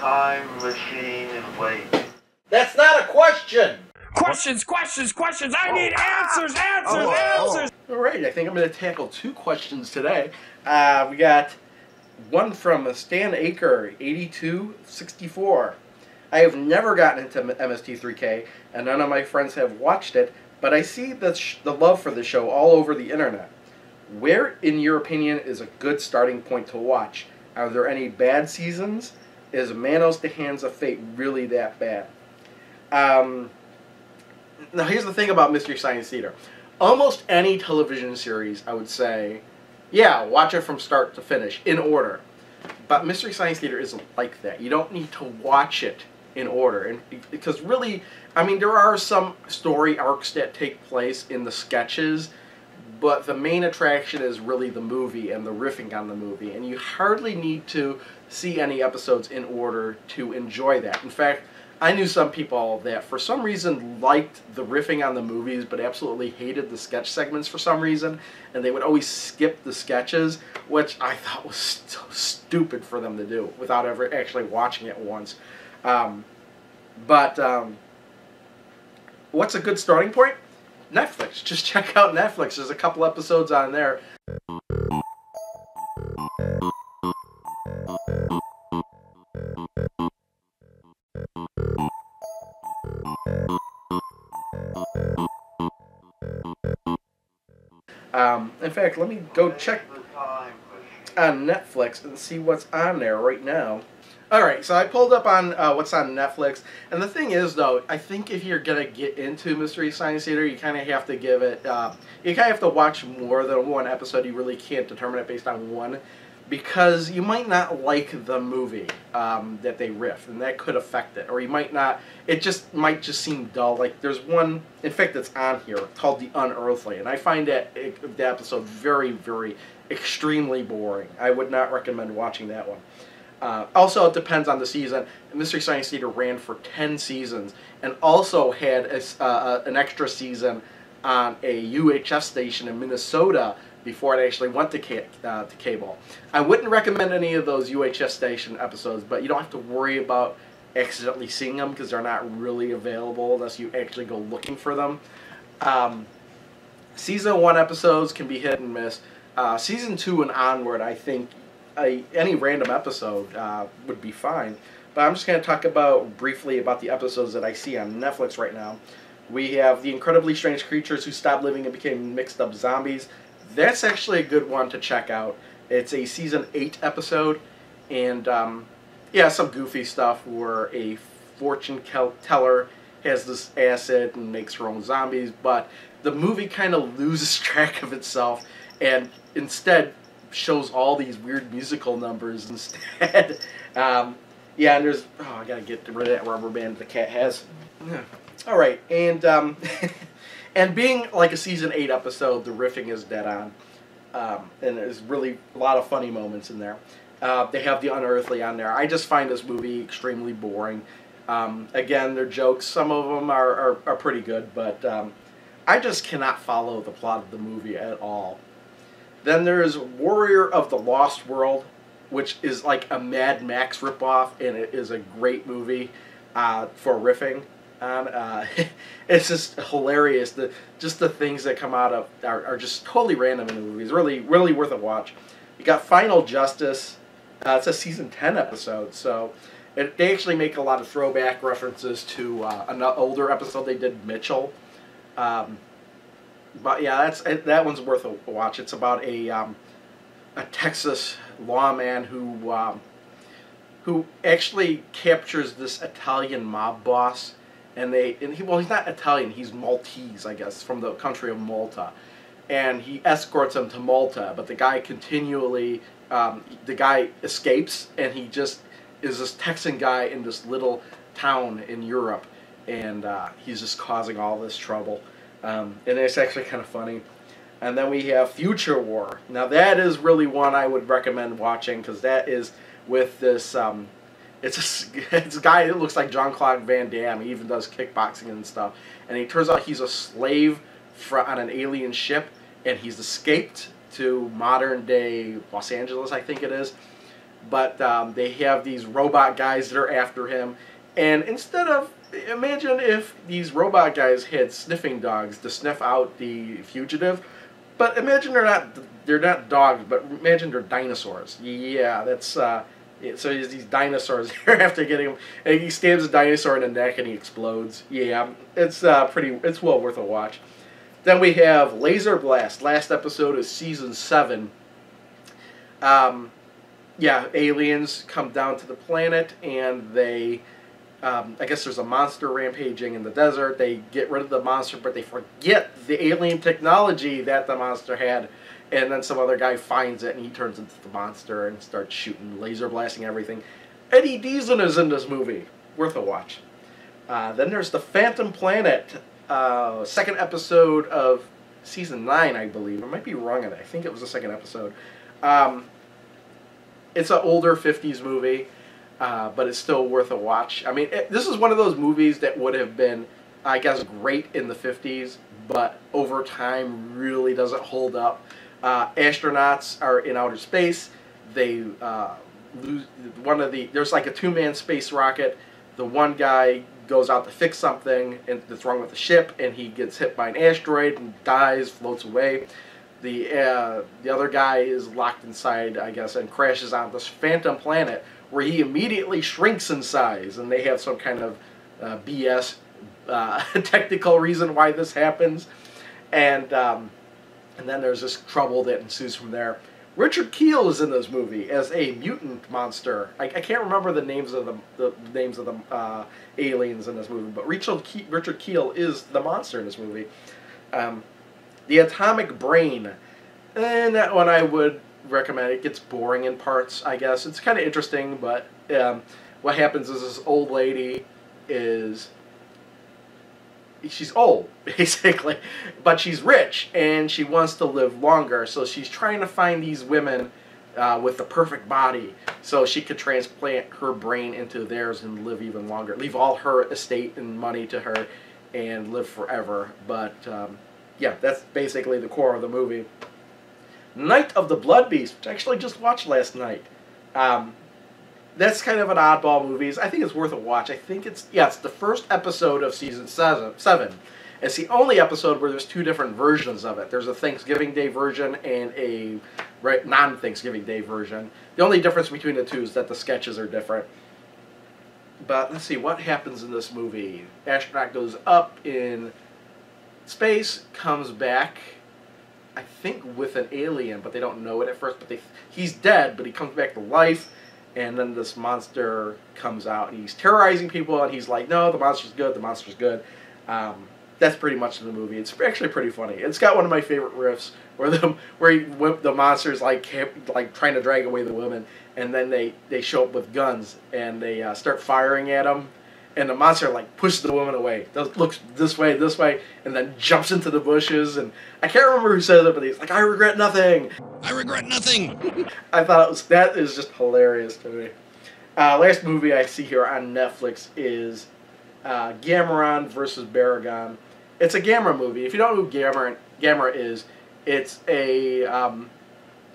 time machine and wait. That's not a question! Questions! I need answers! Alright, I think I'm going to tackle 2 questions today. We got one from Stan Aker, 8264. I have never gotten into MST3K, and none of my friends have watched it, but I see the love for the show all over the internet. Where, in your opinion, is a good starting point to watch? Are there any bad seasons? Is Manos the Hands of Fate really that bad? Now, here's the thing about Mystery Science Theater. Almost any television series, I would say, yeah, watch it from start to finish, in order. But Mystery Science Theater isn't like that. You don't need to watch it in order. And because really, I mean, there are some story arcs that take place in the sketches, but the main attraction is really the movie and the riffing on the movie. And you hardly need to see any episodes in order to enjoy that. In fact, I knew some people that for some reason liked the riffing on the movies but absolutely hated the sketch segments for some reason, and they would always skip the sketches, which I thought was so stupid for them to do without ever actually watching it once. What's a good starting point? Netflix. Just check out Netflix. There's a couple episodes on there. In fact, let me go check on Netflix and see what's on there right now. Alright, so I pulled up on what's on Netflix, and the thing is, though, I think if you're going to get into Mystery Science Theater, you kind of have to give it, you kind of have to watch more than one episode. You really can't determine it based on one, because you might not like the movie that they riff, and that could affect it. Or you might not, it just might just seem dull. Like, there's one, in fact, that's on here, called The Unearthly, and I find that the episode very, very, extremely boring. I would not recommend watching that one. Also, it depends on the season. Mystery Science Theater ran for 10 seasons, and also had an extra season on a UHF station in Minnesota before it actually went to cable. I wouldn't recommend any of those UHF station episodes, but you don't have to worry about accidentally seeing them because they're not really available unless you actually go looking for them. Season 1 episodes can be hit and miss. Season 2 and onward, I think any random episode would be fine. But I'm just going to talk briefly about the episodes that I see on Netflix right now. We have The Incredibly Strange Creatures Who Stopped Living and Became Mixed Up Zombies. That's actually a good one to check out. It's a season 8 episode, and yeah, some goofy stuff where a fortune teller has this acid and makes her own zombies, but the movie kind of loses track of itself and instead shows all these weird musical numbers instead. Yeah, and there's, oh, I gotta get rid of that rubber band the cat has. Alright, and and being like a season 8 episode, the riffing is dead on. And there's really a lot of funny moments in there. They have The Unearthly on there. I just find this movie extremely boring. Again, their jokes, some of them are pretty good, but I just cannot follow the plot of the movie at all. Then there's Warrior of the Lost World, which is like a Mad Max ripoff, and it is a great movie for riffing. It's just hilarious. Just the things that come out of are just totally random in the movie. It's really, really worth a watch. You got Final Justice. It's a season 10 episode, so they actually make a lot of throwback references to an older episode they did, Mitchell. But yeah, that one's worth a watch. It's about a Texas lawman who actually captures this Italian mob boss, and he's not Italian, he's Maltese, I guess, from the country of Malta, and he escorts him to Malta, but the guy continually, the guy escapes, and he just is this Texan guy in this little town in Europe, and he's just causing all this trouble. And it's actually kind of funny. And then we have Future War. Now that is really one I would recommend watching, because that is with this, it's a guy that looks like Jean-Claude Van Damme. He even does kickboxing and stuff. And it turns out he's a slave on an alien ship, and he's escaped to modern day Los Angeles, I think it is. but they have these robot guys that are after him. And instead of, imagine if these robot guys had sniffing dogs to sniff out the fugitive, but imagine they're not dogs, but imagine they're dinosaurs. Yeah, that's so these dinosaurs here after getting him, and he stabs a dinosaur in the neck and he explodes. Yeah, it's it's well worth a watch. Then we have Laser Blast. Last episode of season 7. Yeah, aliens come down to the planet and they. I guess there's a monster rampaging in the desert. They get rid of the monster, but they forget the alien technology that the monster had. And then some other guy finds it, and he turns into the monster and starts shooting, laser blasting everything. Eddie Deason is in this movie. Worth a watch. Then there's The Phantom Planet. Second episode of season 9, I believe. I might be wrong on it. I think it was the second episode. It's an older 50s movie. But it's still worth a watch. I mean, this is one of those movies that would have been, I guess, great in the 50s, but over time really doesn't hold up. Astronauts are in outer space. They lose there's like a 2-man space rocket. The one guy goes out to fix something that's wrong with the ship, and he gets hit by an asteroid and dies, floats away. The other guy is locked inside, I guess, and crashes on this phantom planet, where he immediately shrinks in size, and they have some kind of BS technical reason why this happens, and then there's this trouble that ensues from there. Richard Kiel is in this movie as a mutant monster. I can't remember the names of the aliens in this movie, but Richard Kiel is the monster in this movie. The Atomic Brain, and that one I would recommend. It gets boring in parts, I guess. It's kind of interesting, but what happens is this old lady she's old, basically, but she's rich, and she wants to live longer, so she's trying to find these women with the perfect body, so she could transplant her brain into theirs and live even longer, leave all her estate and money to her, and live forever. But yeah, that's basically the core of the movie. Night of the Blood Beast, which I actually just watched last night. That's kind of an oddball movie. I think it's worth a watch. I think it's the first episode of season 7. It's the only episode where there's 2 different versions of it. There's a Thanksgiving Day version and a non-Thanksgiving Day version. The only difference between the 2 is that the sketches are different. But let's see, what happens in this movie? Astronaut goes up in space, comes back, I think with an alien, but they don't know it at first. But he's dead, but he comes back to life, and then this monster comes out, and he's terrorizing people, and he's like, no, the monster's good, the monster's good. That's pretty much the movie. It's actually pretty funny. It's got one of my favorite riffs, where the monster's like trying to drag away the woman, and then they show up with guns, and they start firing at him. And the monster like pushes the woman away, looks this way, and then jumps into the bushes. And I can't remember who says it, but he's like, "I regret nothing. I regret nothing." I thought that is just hilarious to me. Last movie I see here on Netflix is Gameron versus Baragon. It's a Gamera movie. If you don't know who Gamera is, it's a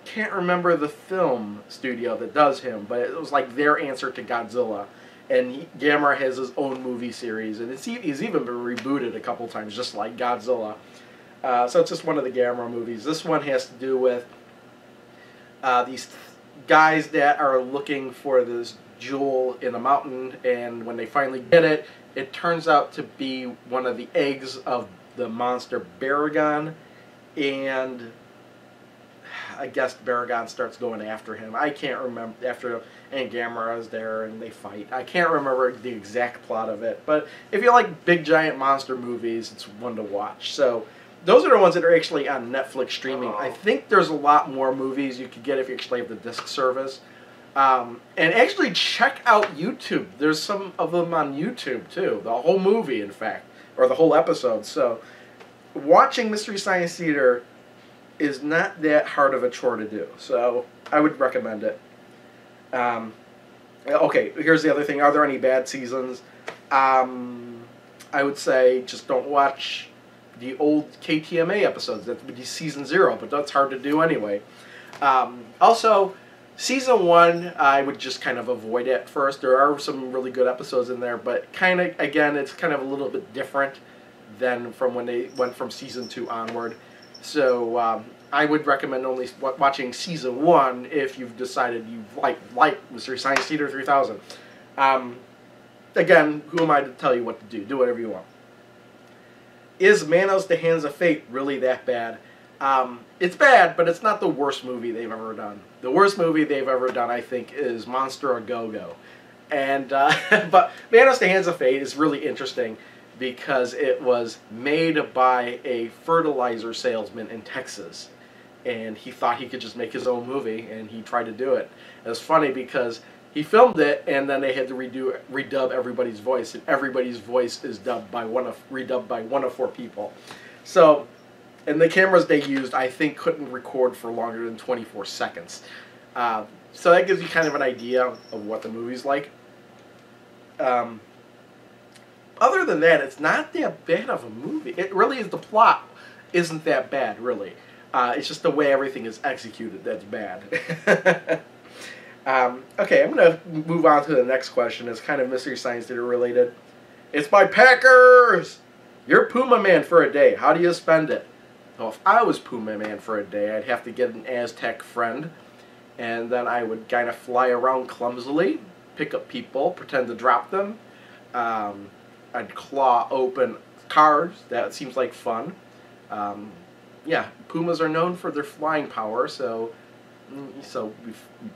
can't remember the film studio that does him, but it was like their answer to Godzilla. And Gamera has his own movie series, and he's even been rebooted a couple times, just like Godzilla. So it's just one of the Gamera movies. This one has to do with these guys that are looking for this jewel in a mountain, and when they finally get it, it turns out to be one of the eggs of the monster Baragon, and I guess Baragon starts going after him. I can't remember, and Gamera is there and they fight. I can't remember the exact plot of it, but if you like big giant monster movies, it's one to watch. So those are the ones that are actually on Netflix streaming. I think there's a lot more movies you could get if you actually have the disc service. And actually check out YouTube. There's some of them on YouTube too. The whole movie, in fact, or the whole episode. So watching Mystery Science Theater is not that hard of a chore to do. So I would recommend it. Okay, here's the other thing. Are there any bad seasons? I would say just don't watch the old KTMA episodes. That would be season 0, but that's hard to do anyway. Also, Season 1, I would just kind of avoid it at first. There are some really good episodes in there, but kind of, again, it's kind of a little bit different than from when they went from Season 2 onward. So I would recommend only watching Season 1 if you've decided you like Mystery Science Theater 3000. Again, who am I to tell you what to do? Do whatever you want. Is Manos the Hands of Fate really that bad? It's bad, but it's not the worst movie they've ever done. The worst movie they've ever done, I think, is Monster A Go-Go. And, but Manos the Hands of Fate is really interesting because it was made by a fertilizer salesman in Texas. And he thought he could just make his own movie, and he tried to do it. And it's funny because he filmed it, and then they had to redub everybody's voice, and everybody's voice is redubbed by one of 4 people. So, and the cameras they used, I think, couldn't record for longer than 24 seconds. So that gives you kind of an idea of what the movie's like. Other than that, it's not that bad of a movie. It really is, the plot isn't that bad, really. It's just the way everything is executed that's bad. Okay, I'm going to move on to the next question. It's kind of Mystery Science Theater related. It's by Packers! You're Pumaman for a day. How do you spend it? Well, if I was Pumaman for a day, I'd have to get an Aztec friend. And then I would kind of fly around clumsily, pick up people, pretend to drop them. I'd claw open cars. That seems like fun. Yeah, pumas are known for their flying power, so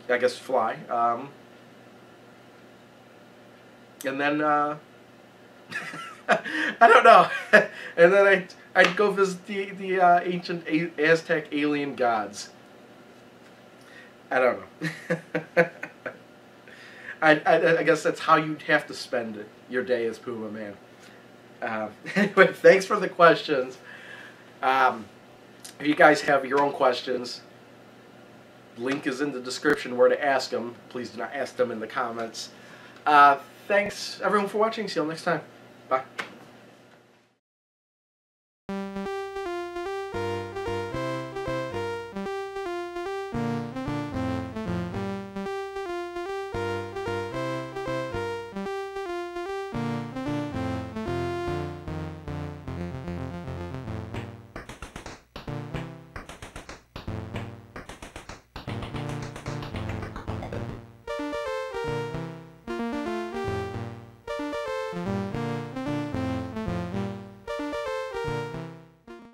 I guess fly. And then I don't know. And then I'd go visit the ancient Aztec alien gods. I don't know. I guess that's how you'd have to spend your day as Pumaman. Anyway, thanks for the questions. If you guys have your own questions, link is in the description where to ask them. Please do not ask them in the comments. Thanks everyone for watching. See you all next time. Bye.